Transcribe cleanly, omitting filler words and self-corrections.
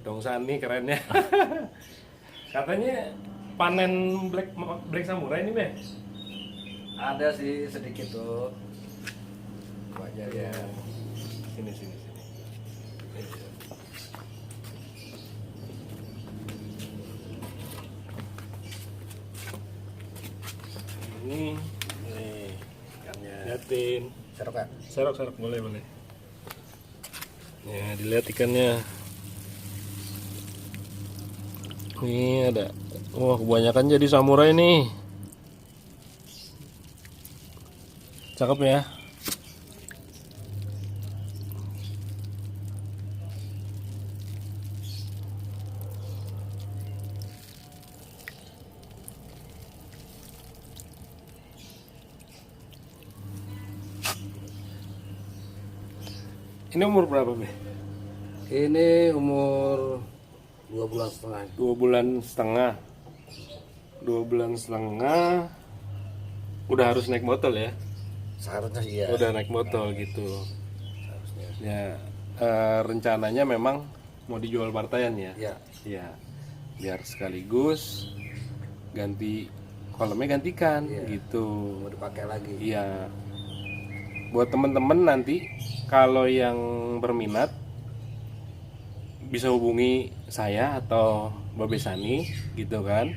Dong Sani kerennya. Katanya panen Black Samurai ini, Be? Ada sih sedikit tuh. Wajar ya. Sini. Ini nih Ikannya. liatin. Serok kan? Serok boleh. Ya, dilihat ikannya. Nih ada. Wah, kebanyakan jadi samurai nih. Cakep ya. Ini umur berapa, Be? Ini umur 2,5 bulan. 2,5 bulan. 2,5 bulan. Udah harus naik botol ya? Seharusnya sih ya. Udah naik botol gitu. Seharusnya. Ya, rencananya memang mau dijual partaian ya? Ya. Iya. Biar sekaligus ganti kolamnya gantikan Iya. gitu. Mau dipakai lagi. Iya. Buat temen-temen nanti kalau yang berminat bisa hubungi saya atau Babe Sani gitu kan.